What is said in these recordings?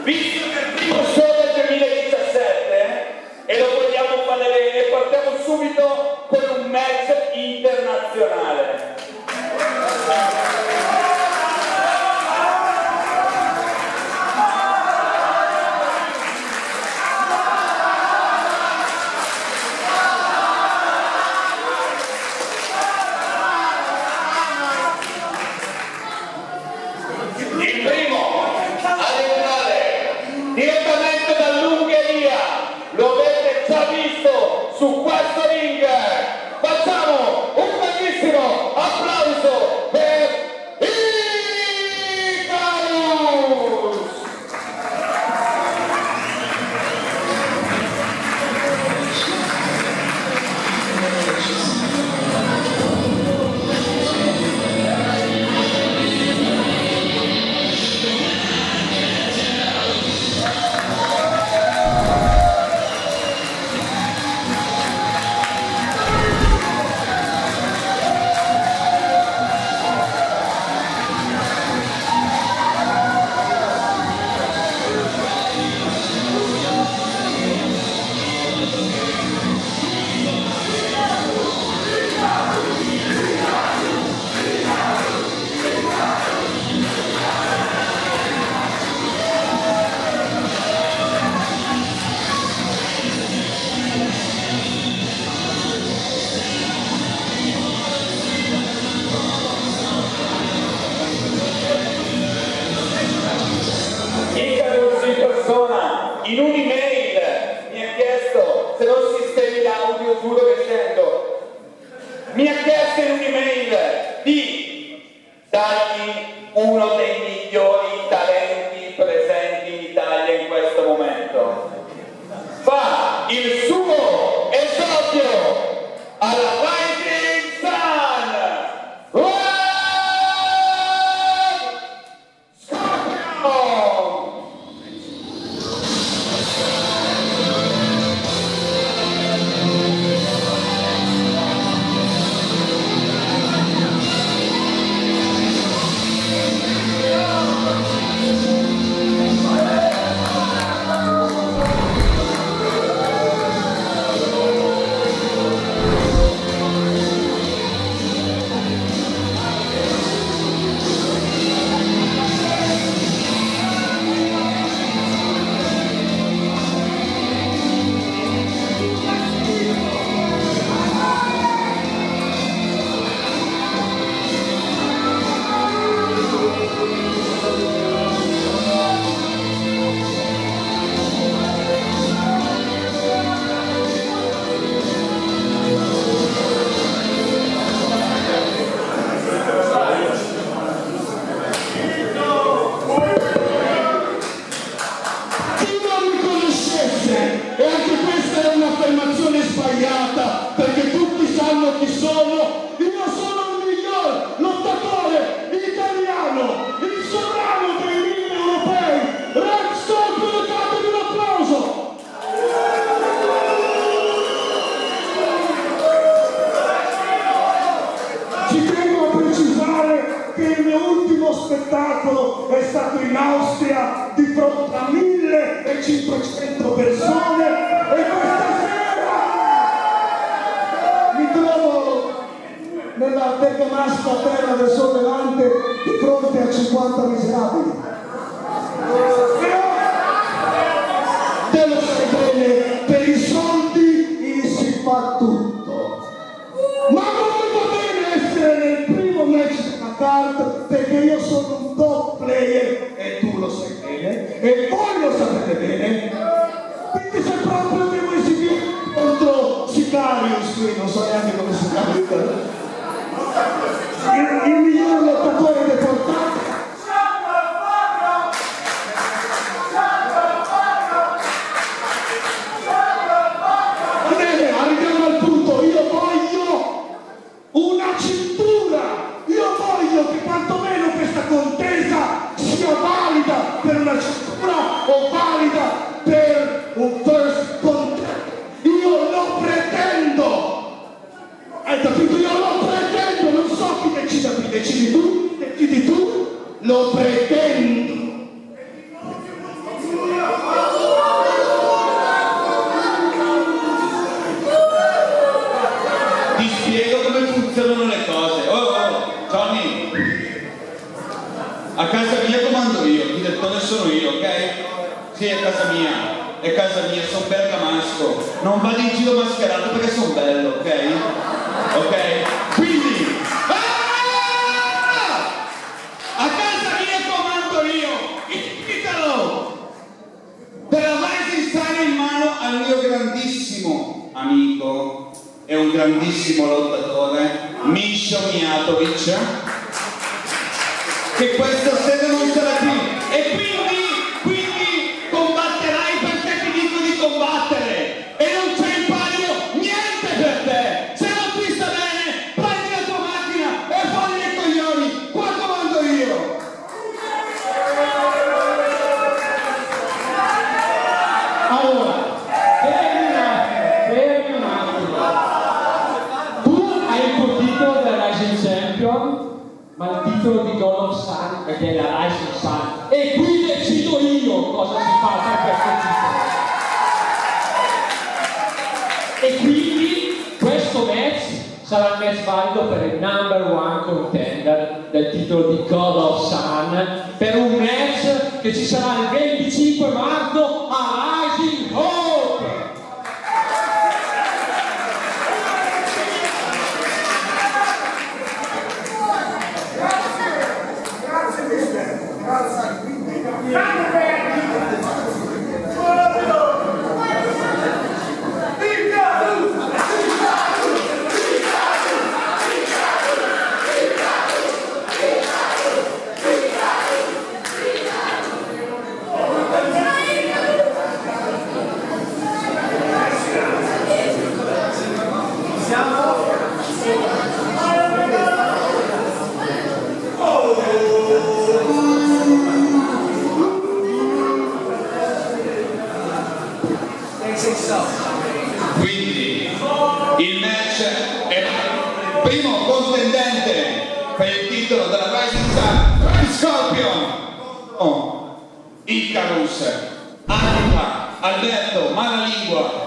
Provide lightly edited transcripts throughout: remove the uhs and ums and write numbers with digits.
visto che il primo show del 2017 e lo vogliamo fare bene, partiamo subito con un match internazionale. Direttamente dall'Ungheria, lo avete già visto su questo ring. Facciamo un bellissimo applauso per Icarus! In un'email mi ha chiesto, se non sistemi l'audio giuro che scendo, mi ha chiesto in un'email di dargli uno dei migliori talenti presenti in Italia in questo momento. Fa il suo esordio alla Rising Sun! Spettacolo è stato in Austria di fronte a 1500 persone e questa sera mi trovo nella bergamasca terra del Sol Levante di fronte a 50 miserabili. Te lo sai bene, per i soldi si fa tutto. Ma come va bene essere nel primo match della card, perché io sono un top player e tu lo sai bene e voi lo sapete bene, quindi se proprio devo esibire contro Sicarius, qui non so neanche come si chiama il miglior lottatore deportato. Va bene, arriviamo al punto, io voglio una cintura. Io voglio che quantomeno questa contesa sia valida per una cintura o valida per un first contest. Io lo pretendo! Hai capito? Io lo pretendo! Non so chi decide qui, decidi tu? Lo pretendo! Sì, è casa mia, sono bergamasco, non vado in giro mascherato perché sono bello, ok? Ok? Quindi, a casa mia comando io, Italo! Per la Rising Star in mano al mio grandissimo amico e un grandissimo lottatore, Misho Mijatovic, che questa sera non sarà qui. E quindi combatterai perché ti dico di combattere e non c'è in palio niente per te. Se non ti sta bene, prendi la tua macchina e falli i coglioni, qua comando io. Allora, fermi un attimo. Tu hai il tuo titolo da Rising Champion, ma il titolo di God of Sun è della Rising Sun. E qui decido io cosa si fa per questo titolo. E quindi questo match sarà il match valido per il number one contender del titolo di God of Sun, per un match che ci sarà il 25 marzo a Rising Hope. Quindi il match è primo contendente per il titolo della Rising Star, Scorpion, Icarus, Anima, Alberto, Malalingua.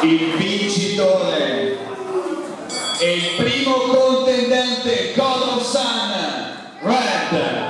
Il vincitore e il primo contendente, God of Sun, Red.